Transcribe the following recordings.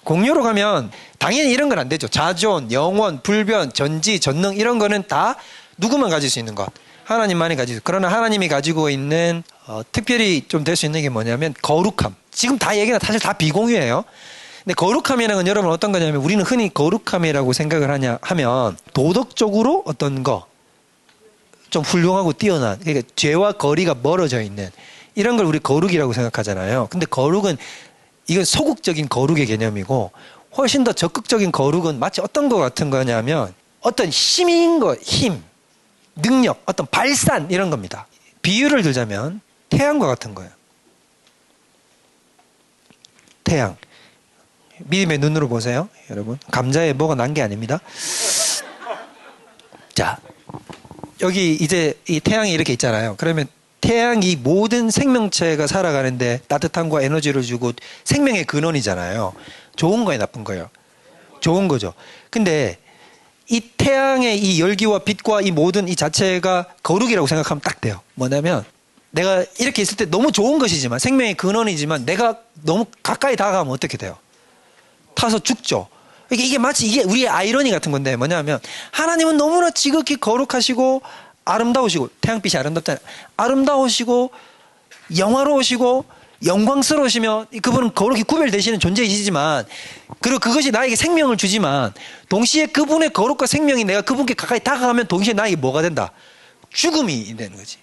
공유로 가면 당연히 이런 건 안 되죠. 자존, 영원, 불변, 전지, 전능 이런 거는 다 누구만 가질 수 있는 것. 하나님만이 가지고 있어요. 그러나 하나님이 가지고 있는 특별히 좀 될 수 있는 게 뭐냐면 거룩함. 지금 다 얘기가 사실 다 비공유예요. 근데 거룩함이라는 건 여러분 어떤 거냐면 우리는 흔히 거룩함이라고 생각을 하면 도덕적으로 어떤 거 좀 훌륭하고 뛰어난, 그러니까 죄와 거리가 멀어져 있는 이런 걸 우리 거룩이라고 생각하잖아요. 근데 거룩은 이건 소극적인 거룩의 개념이고 훨씬 더 적극적인 거룩은 마치 어떤 것 같은 거냐면 어떤 힘인 거, 힘, 능력, 어떤 발산 이런 겁니다. 비유를 들자면 태양과 같은 거예요. 태양. 믿음의 눈으로 보세요, 여러분. 감자에 뭐가 난 게 아닙니다. 자, 여기 이제 이 태양이 이렇게 있잖아요. 그러면 태양이 모든 생명체가 살아가는데 따뜻함과 에너지를 주고 생명의 근원이잖아요. 좋은 거예요, 나쁜 거예요? 좋은 거죠. 근데 이 태양의 이 열기와 빛과 이 모든 이 자체가 거룩이라고 생각하면 딱 돼요. 뭐냐면 내가 이렇게 있을 때 너무 좋은 것이지만 생명의 근원이지만 내가 너무 가까이 다가가면 어떻게 돼요? 타서 죽죠. 이게 마치 이게 우리의 아이러니 같은 건데 뭐냐면 하나님은 너무나 지극히 거룩하시고 아름다우시고 태양빛이 아름답잖아요. 아름다우시고 영화로우시고 영광스러우시며 그분은 거룩히 구별되시는 존재이시지만 그리고 그것이 나에게 생명을 주지만 동시에 그분의 거룩과 생명이 내가 그분께 가까이 다가가면 동시에 나에게 뭐가 된다? 죽음이 되는 거지.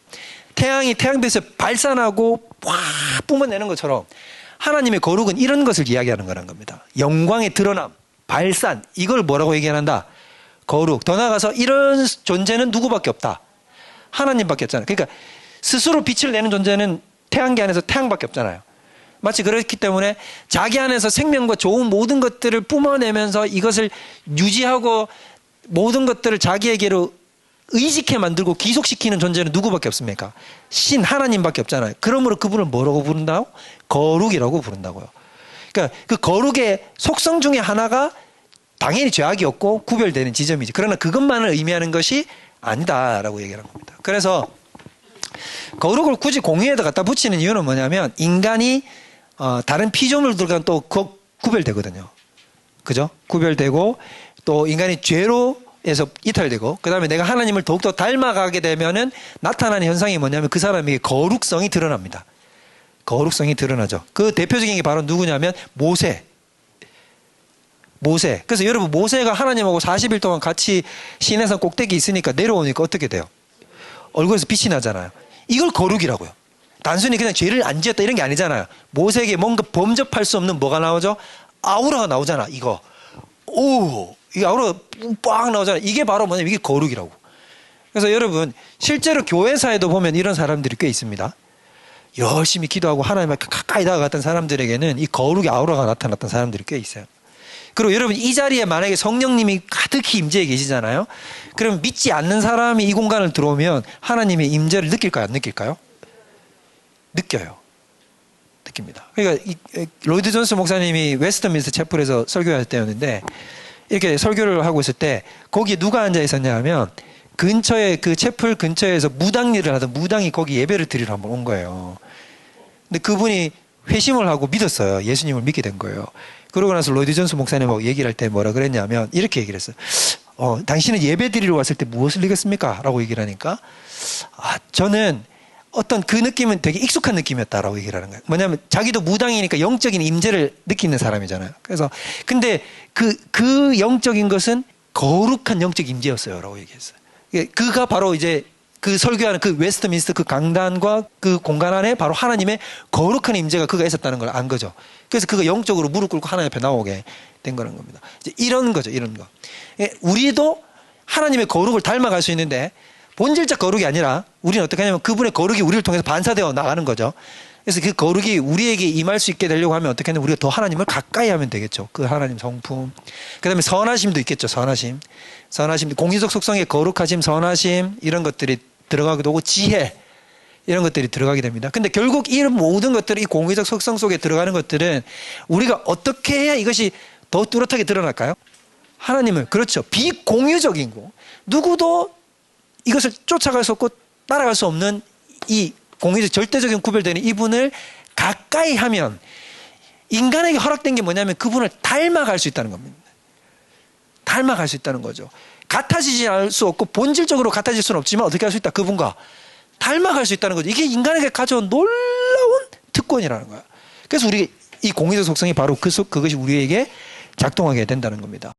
태양이 태양빛을 발산하고 확 뿜어내는 것처럼 하나님의 거룩은 이런 것을 이야기하는 거란 겁니다. 영광의 드러남, 발산, 이걸 뭐라고 얘기한다? 거룩. 더 나아가서 이런 존재는 누구밖에 없다? 하나님밖에 없잖아요. 그러니까 스스로 빛을 내는 존재는 태양계 안에서 태양밖에 없잖아요. 마치 그렇기 때문에 자기 안에서 생명과 좋은 모든 것들을 뿜어내면서 이것을 유지하고 모든 것들을 자기에게로 의식해 만들고 기속시키는 존재는 누구밖에 없습니까? 신 하나님밖에 없잖아요. 그러므로 그분을 뭐라고 부른다고? 거룩이라고 부른다고요. 그러니까 그 거룩의 속성 중에 하나가 당연히 죄악이 없고 구별되는 지점이지. 그러나 그것만을 의미하는 것이 아니다라고 얘기하는 겁니다. 그래서 거룩을 굳이 공유에다 갖다 붙이는 이유는 뭐냐면 인간이 다른 피조물들과 또 구별되거든요. 그죠? 구별되고 또 인간이 죄로 에서 이탈되고 그 다음에 내가 하나님을 더욱더 닮아가게 되면은 나타나는 현상이 뭐냐면 그 사람에게 거룩성이 드러납니다. 거룩성이 드러나죠. 그 대표적인 게 바로 누구냐면 모세. 그래서 여러분 모세가 하나님하고 40일 동안 같이 시내산 꼭대기 있으니까 내려오니까 어떻게 돼요? 얼굴에서 빛이 나잖아요. 이걸 거룩이라고요. 단순히 그냥 죄를 안 지었다 이런 게 아니잖아요. 모세에게 뭔가 범접할 수 없는 뭐가 나오죠? 아우라가 나오잖아. 이거. 오, 이 아우라가 빡 나오잖아. 이게 바로 뭐냐면 이게 거룩이라고. 그래서 여러분 실제로 교회사에도 보면 이런 사람들이 꽤 있습니다. 열심히 기도하고 하나님께 가까이 다가갔던 사람들에게는 이 거룩의 아우라가 나타났던 사람들이 꽤 있어요. 그리고 여러분 이 자리에 만약에 성령님이 가득히 임재해 계시잖아요. 그럼 믿지 않는 사람이 이 공간을 들어오면 하나님의 임재를 느낄까요? 안 느낄까요? 느껴요. 느낍니다. 그러니까 로이드 존스 목사님이 웨스트민스터 채플에서 설교할 때였는데 이렇게 설교를 하고 있을 때 거기에 누가 앉아 있었냐 하면 근처에 그 채플 근처에서 무당 일을 하던 무당이 거기 예배를 드리러 한번 온 거예요. 근데 그분이 회심을 하고 믿었어요. 예수님을 믿게 된 거예요. 그러고 나서 로이드 존스 목사님하고 얘기를 할 때 뭐라 그랬냐면 이렇게 얘기를 했어요. 당신은 예배 드리러 왔을 때 무엇을 느꼈습니까? 라고 얘기를 하니까 저는 어떤 그 느낌은 되게 익숙한 느낌이었다라고 얘기를 하는 거예요. 뭐냐면 자기도 무당이니까 영적인 임재를 느끼는 사람이잖아요. 그래서 근데 그 영적인 것은 거룩한 영적 임재였어요. 라고 얘기했어요. 그가 바로 이제 그 설교하는 그 웨스트민스터 그 강단과 그 공간 안에 바로 하나님의 거룩한 임재가 그가 있었다는 걸 안 거죠. 그래서 그가 영적으로 무릎 꿇고 하나님 앞에 나오게 된 거는 겁니다. 이제 이런 거죠. 이런 거. 우리도 하나님의 거룩을 닮아갈 수 있는데 본질적 거룩이 아니라 우리는 어떻게 하냐면 그분의 거룩이 우리를 통해서 반사되어 나가는 거죠. 그래서 그 거룩이 우리에게 임할 수 있게 되려고 하면 어떻게 하냐면 우리가 더 하나님을 가까이 하면 되겠죠. 그 하나님 성품. 그 다음에 선하심도 있겠죠. 선하심. 공의적 속성의 거룩하심, 선하심 이런 것들이 들어가기도 하고 지혜 이런 것들이 들어가게 됩니다. 근데 결국 이 모든 것들이 이 공의적 속성 속에 들어가는 것들은 우리가 어떻게 해야 이것이 더 뚜렷하게 드러날까요? 하나님을 그렇죠. 비공유적인 거. 누구도 이것을 쫓아갈 수 없고 따라갈 수 없는 이 공의적 절대적인 구별되는 이분을 가까이 하면 인간에게 허락된 게 뭐냐면 그분을 닮아갈 수 있다는 겁니다. 닮아갈 수 있다는 거죠. 같아지지 않을 수 없고 본질적으로 같아질 수는 없지만 어떻게 할 수 있다? 그분과 닮아갈 수 있다는 거죠. 이게 인간에게 가져온 놀라운 특권이라는 거야. 그래서 우리 이 공의적 속성이 바로 그것이 우리에게 작동하게 된다는 겁니다.